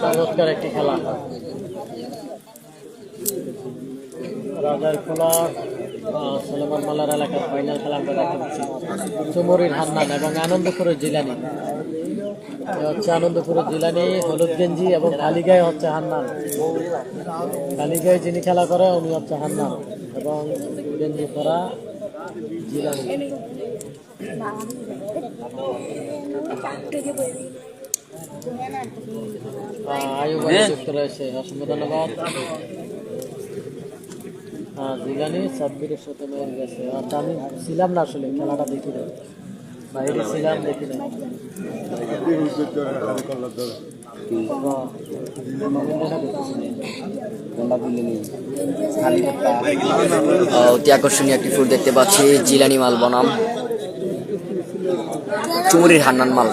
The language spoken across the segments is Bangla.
চমৎকার একটি খেলা। রাজারখোলা সুলেমান মালার এলাকার ফাইনাল খেলা আমরা দেখতে পাচ্ছি। চুমুরির হান্নান এবং আনন্দপুরের জিলানি। হচ্ছে আনন্দপুরের জিলানি হলুদ গেঞ্জি এবং কালীগায় হচ্ছে হান্নান। কালীগায় যিনি খেলা করে উনি হচ্ছে হান্নান এবং গেঞ্জি করা জিলানি। আয়ুব যুক্ত রয়েছে, অসংখ্য ধন্যবাদ। জিলানি সাব্বিরের সাথে মেরে গেছে। আচ্ছা, আমি ছিলাম না আসলে, খেলাটা দেখি না, বাইরে ছিলাম, দেখি না। অতি আকর্ষণীয় একটি ফুল দেখতে পাচ্ছি। জিলানি মাল বনাম চুমুরির হান্নান মাল,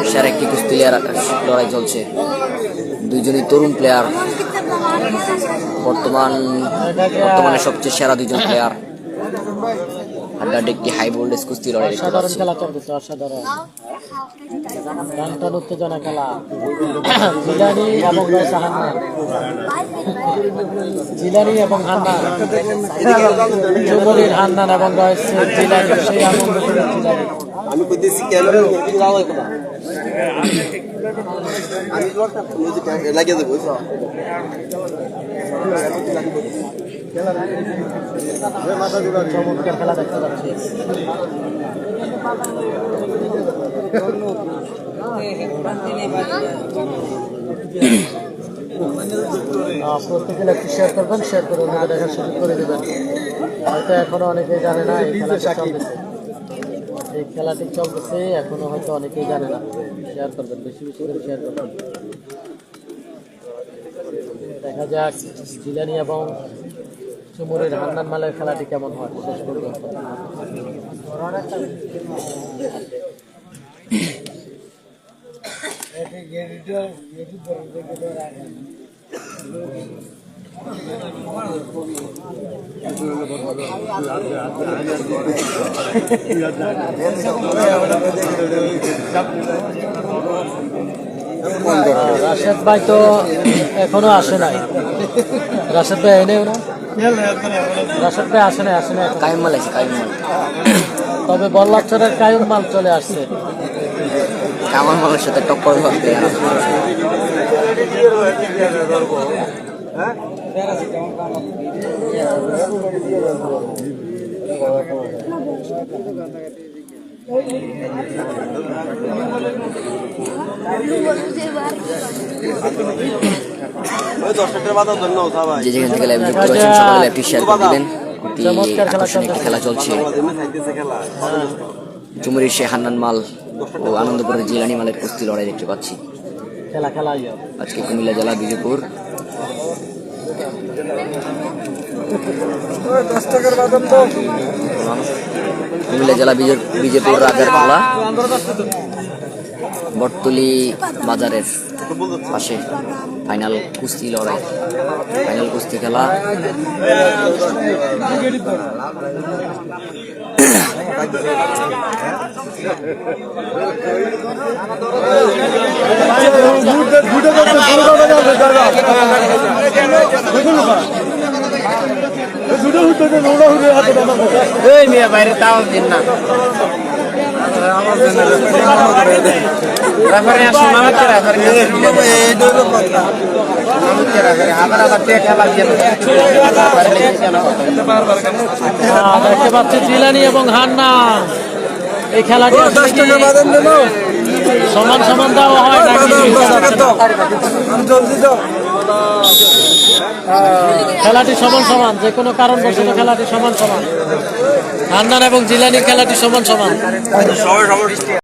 সেরা একটি কুস্তি লড়াই চলছে। দুইজনই তরুণ প্লেয়ার, বর্তমানে সবচেয়ে সেরা দুইজন প্লেয়ার। হাড্ডাহাড্ডি একটি হাই ভোল্টেজ কুস্তি লড়াই দেখতে পাচ্ছি। খেলা চলতেছে, অসাধারণ টান উত্তেজনা খেলা। জিলানি এবং হান্নান, জিলানি এবং হান্নান, চুমুরির হান্নান এবং জিলানি, সেই আনন্দ জিলানি। আমি কইতেছি ক্যামেরা লাগিয়ে দেবো। চমৎকার খেলা দেখতে পাচ্ছি। প্রত্যেকে একটু শেয়ার করবেন, শেয়ার করে অন্যকে দেখার সুযোগ করে দেবেন। হয়তো এখনো অনেকেই জানে না এই খেলাটা চলতেছে, এই খেলাটি চলতেছে এখনো হয়তো অনেকেই জানে না। শেয়ার করবেন, বেশি বেশি করে শেয়ার করবেন। দেখা যাক জিলানি এবং চুমুরির হান্নান মালের খেলাটি কেমন হয় শেষ পর্যন্ত। রাশেদ ভাই তো এখনো আসে নাই। রাশেদ ভাই এনেও না, রাশেদ ভাই আসে নাই, আসে নাই। কায়ুম মাল আছে, কায়ুম মাল। তবে বল্লাচরের কায়ুম মাল চলে আসছে। কামাল মালের সাথে টক্কর হবে। যে যেখান থেকে লাইভ যুক্ত আছেন সকলে লাইভটি শেয়ার করে দিবেন। আকর্ষণীয় খেলা চলছে। চুমুরির সে হান্নান মাল ও আনন্দপুরের জিলানি মালের কুস্তি লড়াই দেখতে পাচ্ছি। আজকে কুমিল্লা জেলা বিজেপুর বিজেপুর রাজারখোলা বটতলি বাজারের পাশে ফাইনাল কুস্তি লড়াই, ফাইনাল কুস্তি খেলা। বাইরে তাও দিন না, দেখতে পাচ্ছি জিলানি এবং হান্নান। এই খেলাটি সমান সমান দেওয়া হয় নাকি? খেলাটি সমান সমান, যে কোনো কারণবশত খেলাটি সমান সমান। হান্নান এবং জিলানির খেলাটি সমান সমান।